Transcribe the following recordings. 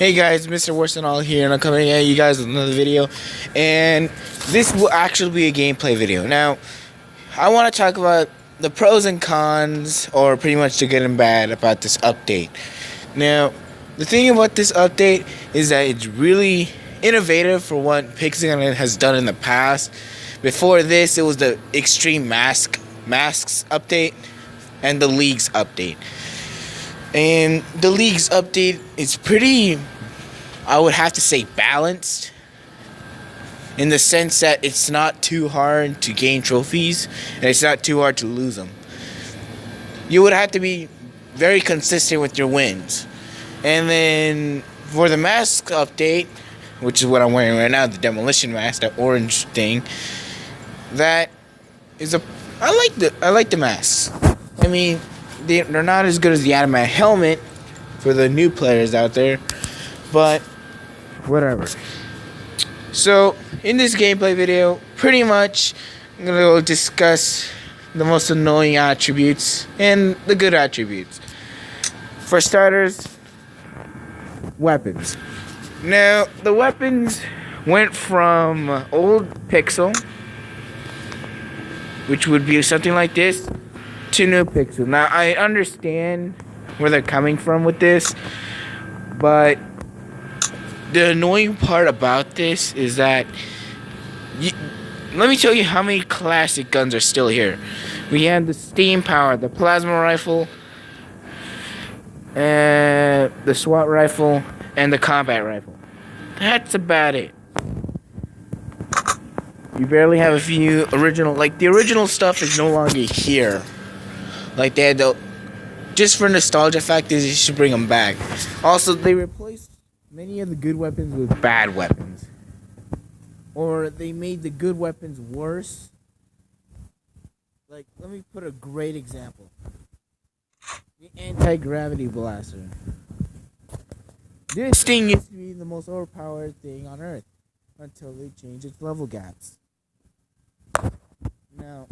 Hey guys, Mr. Worsenall here, and I'm coming at you guys with another video. And this will actually be a gameplay video. Now, I want to talk about the pros and cons, or pretty much the good and bad about this update. Now, the thing about this update is that it's really innovative for what Pixel has done in the past. Before this, it was the Extreme Masks update and the Leagues update. And the League's update is pretty, I would have to say, balanced. In the sense that it's not too hard to gain trophies, and it's not too hard to lose them. You would have to be very consistent with your wins. And then, for the mask update, which is what I'm wearing right now, the demolition mask, that orange thing, that is I like the masks. I mean, they're not as good as the Adamant helmet for the new players out there, but whatever. So, in this gameplay video, pretty much, I'm going to go discuss the most annoying attributes and the good attributes. For starters, weapons. Now, the weapons went from old Pixel, which would be something like this, to new Pixel. Now, I understand where they're coming from with this, but the annoying part about this is that let me tell you how many classic guns are still here. We have the steam power, the plasma rifle, and the SWAT rifle, and the combat rifle. That's about it. You barely have a few original, like the original stuff is no longer here. Like they had the, just for nostalgia factors, you should bring them back. Also, they replaced many of the good weapons with bad weapons. Or they made the good weapons worse. Like, let me put a great example. The anti-gravity blaster. This thing used to be the most overpowered thing on Earth until they changed its level gaps. Now,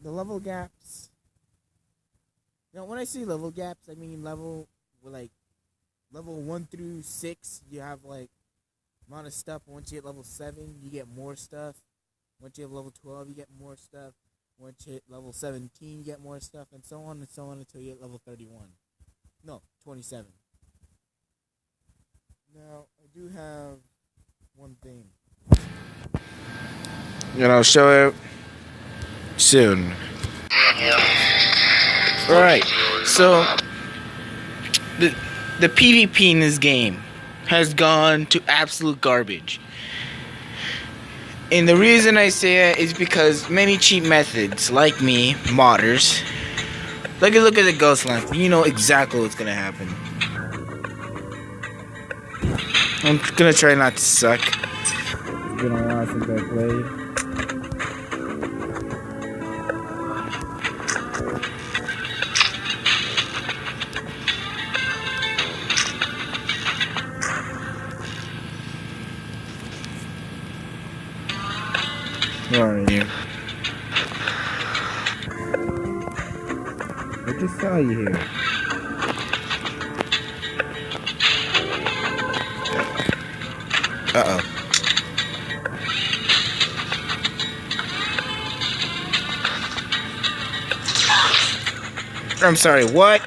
the level gaps... Now, when I say level gaps, I mean level 1 through 6, you have, amount of stuff. Once you hit level 7, you get more stuff. Once you have level 12, you get more stuff. Once you hit level 17, you get more stuff, and so on until you hit level 31. No, 27. Now, I do have one thing. And I'll show it soon. Alright, so the PvP in this game has gone to absolute garbage. And the reason I say that is because many cheap methods, like me, modders, look at the ghost lamp, you know exactly what's gonna happen. I'm gonna try not to suck. It's been a while since I played. Where are you? I just saw you here. Uh-oh. I'm sorry, what?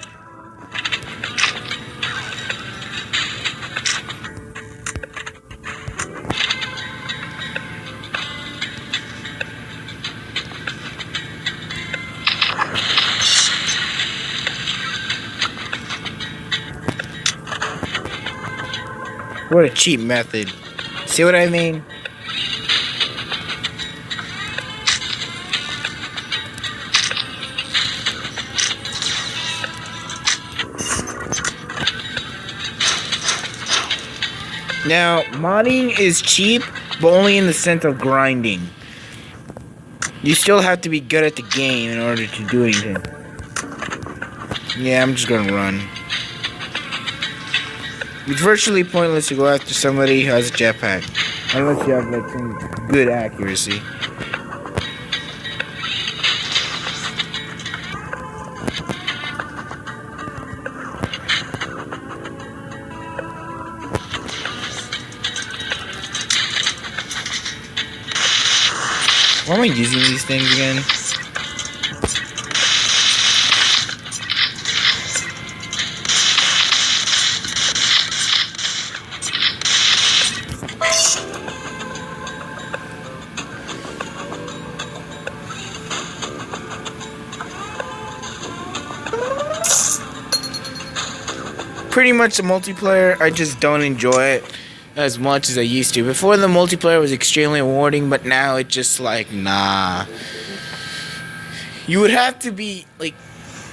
What a cheap method. See what I mean? Now, modding is cheap, but only in the sense of grinding. You still have to be good at the game in order to do anything. Yeah, I'm just gonna run. It's virtually pointless to go after somebody who has a jetpack, unless you have some good accuracy. Why am I using these things again? Pretty much the multiplayer, I just don't enjoy it as much as I used to. Before, the multiplayer was extremely rewarding, but now it's just like, nah. You would have to be, like,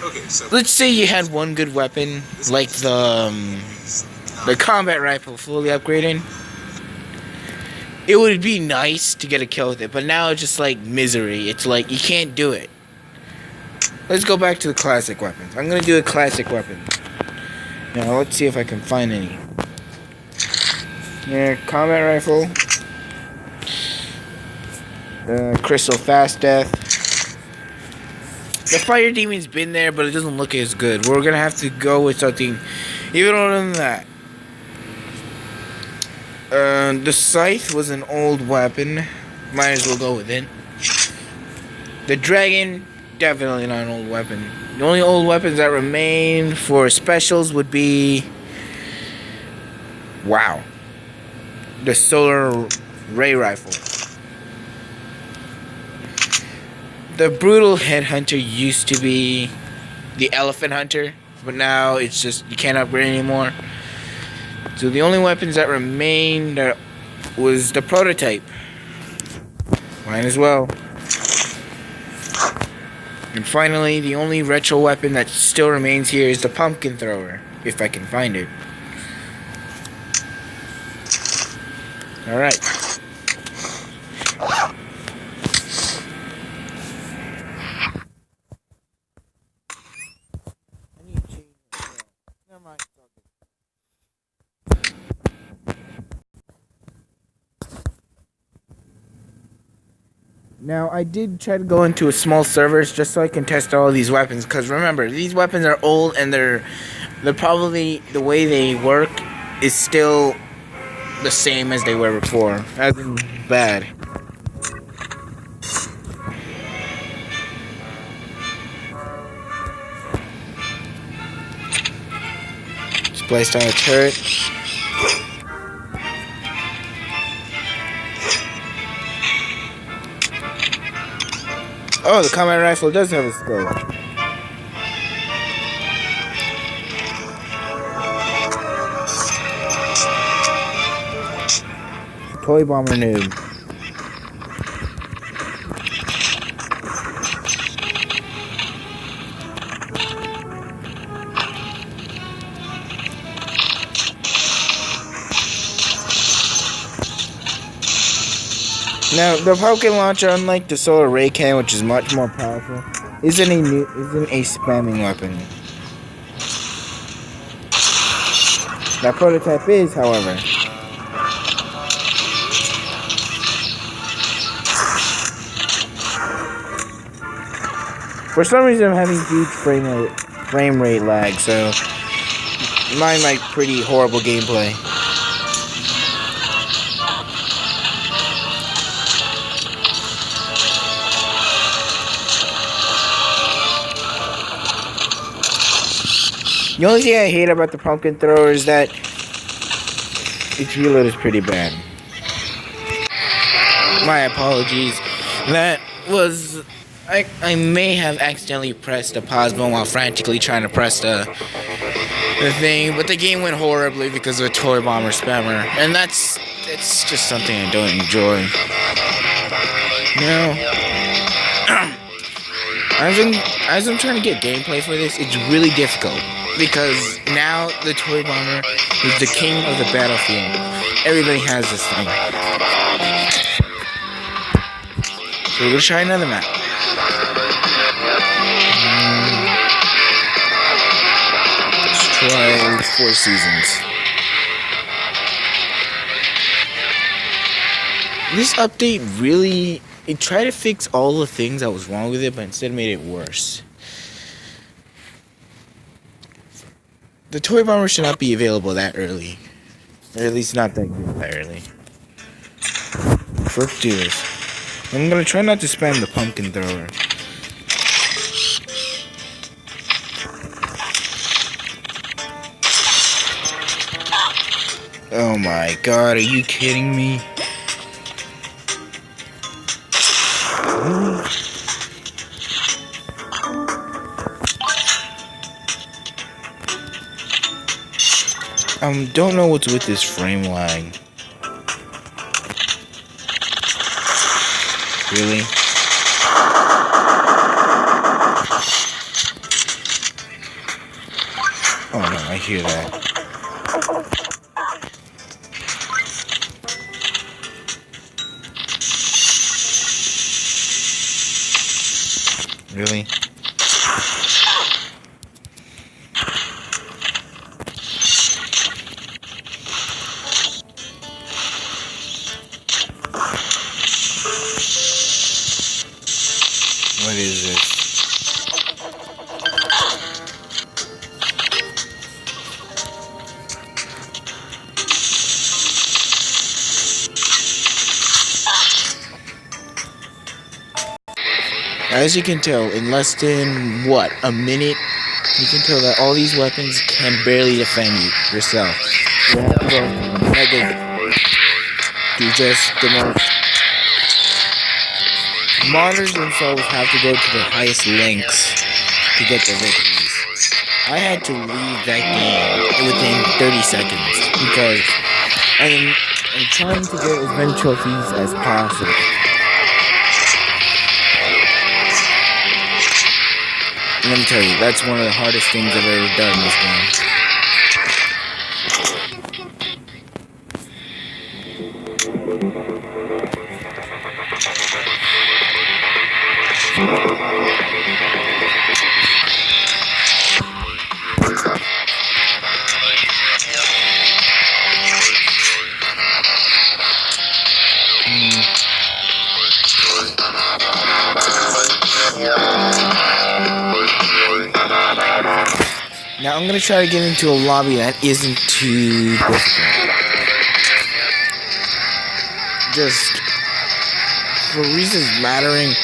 okay, so let's say you had one good weapon, like the combat rifle fully upgraded. It would be nice to get a kill with it, but now it's just like misery. It's like, you can't do it. Let's go back to the classic weapons. I'm gonna do a classic weapon. Now, let's see if I can find any. Yeah, combat rifle. Crystal fast death. The fire demon's been there, but it doesn't look as good. We're gonna have to go with something even older than that. The scythe was an old weapon. Might as well go with it. The dragon, definitely not an old weapon. The only old weapons that remain for specials would be... wow. The solar ray rifle. The brutal headhunter used to be the elephant hunter, but now it's just, you can't upgrade anymore. So the only weapons that remained was the prototype. Might as well. And finally, the only retro weapon that still remains here is the pumpkin thrower, if I can find it. Alright. Now, I did try to go into a small servers just so I can test all these weapons. Because remember, these weapons are old and they're probably, the way they work is still the same as they were before. As in bad. Just placed on a turret. Oh, the combat rifle does have a scope. Toy bomber noob. Now, the pumpkin launcher, unlike the solar ray cannon, which is much more powerful, isn't a spamming weapon. That prototype is, however. For some reason, I'm having huge frame rate lag, so mine might pretty horrible gameplay. The only thing I hate about the pumpkin thrower is that its reload is pretty bad. My apologies. That was... I may have accidentally pressed the pause button while frantically trying to press the thing, but the game went horribly because of a toy bomber spammer, and it's just something I don't enjoy. As I'm trying to get gameplay for this, it's really difficult. Because now the toy bomber is the king of the battlefield. Everybody has this thing. So we're gonna try another map. Let's try 4 seasons. This update really, it tried to fix all the things that was wrong with it, but instead made it worse. The toy bomber should not be available that early. Or at least not that good that early. Let's do this. I'm gonna try not to spam the pumpkin thrower. Oh my god, are you kidding me? Don't know what's with this frame lag. Really? Oh no, I hear that. Really? What is this? As you can tell, in less than, what, a minute, you can tell that all these weapons can barely defend yourself. You have to go mega do just the most. Monitors themselves have to go to the highest lengths to get the victories. I had to leave that game within 30 seconds because I'm trying to get as many trophies as possible. Let me tell you, that's one of the hardest things I've ever done in this game. Now I'm gonna try to get into a lobby that isn't too difficult. Just for reasons mattering,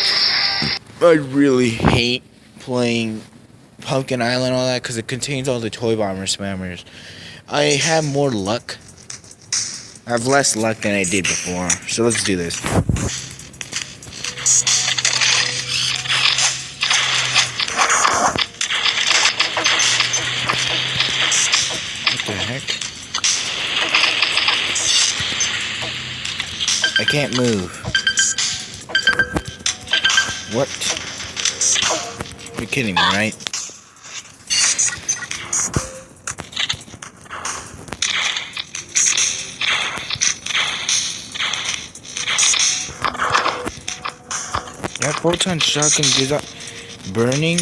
I really hate playing Pumpkin Island and all that because it contains all the toy bomber spammers. I have more luck. I have less luck than I did before. So let's do this. What the heck? I can't move. What? You're kidding me, right? That photon shotgun gives up burning.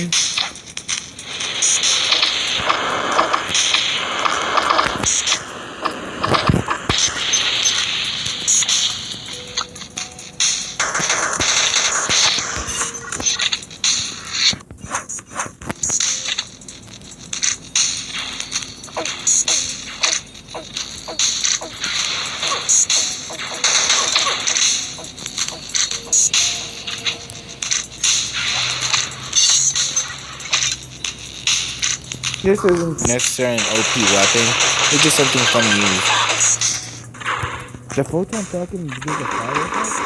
This isn't necessarily an OP weapon, it's just something fun to use. The photon shotgun gives a fire effect?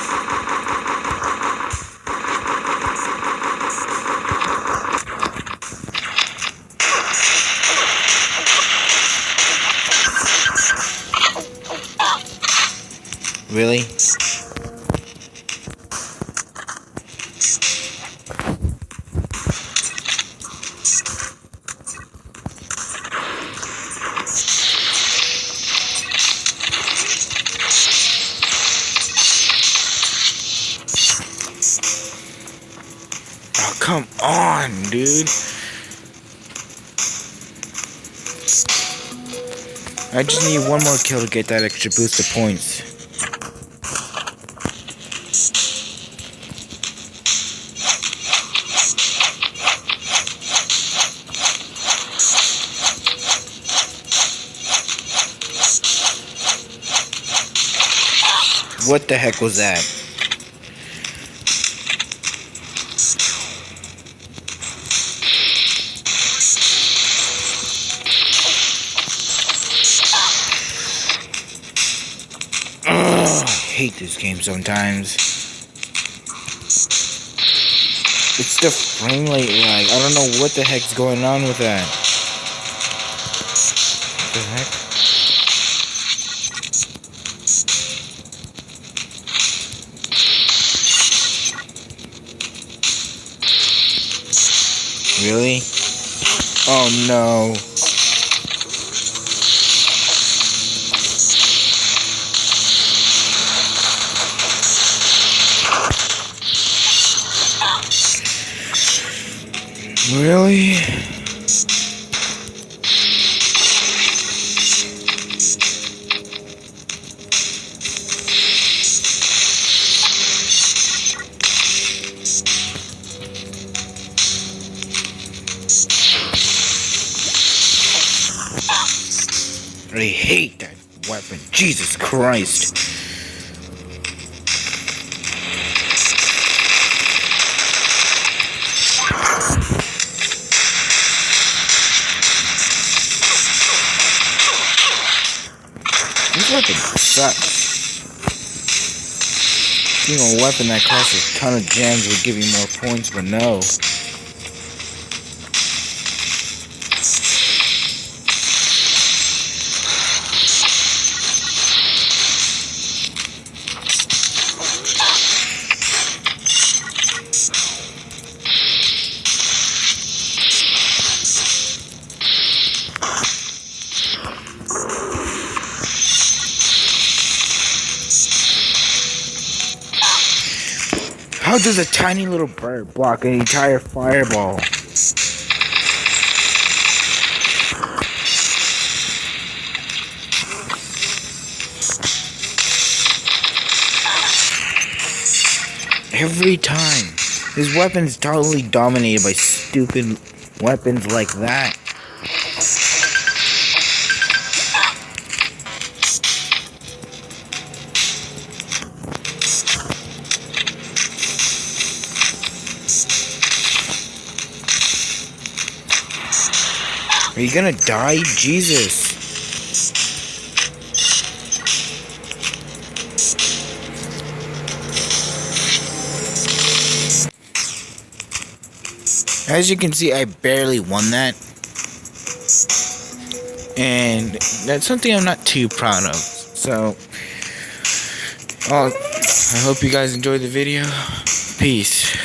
Really? Oh, come on, dude. I just need one more kill to get that extra boost of points. What the heck was that? hate this game sometimes. It's the frame rate lag. I don't know what the heck's going on with that. What the heck? Really? Oh no. Really? I hate that weapon. Jesus Christ. This weapon sucks. You know, a weapon that costs a ton of gems would give you more points, but no. How does a tiny little bird block an entire fireball? Every time. His weapon is totally dominated by stupid weapons like that. Are you gonna die? Jesus. As you can see, I barely won that. And that's something I'm not too proud of. So, I hope you guys enjoyed the video. Peace.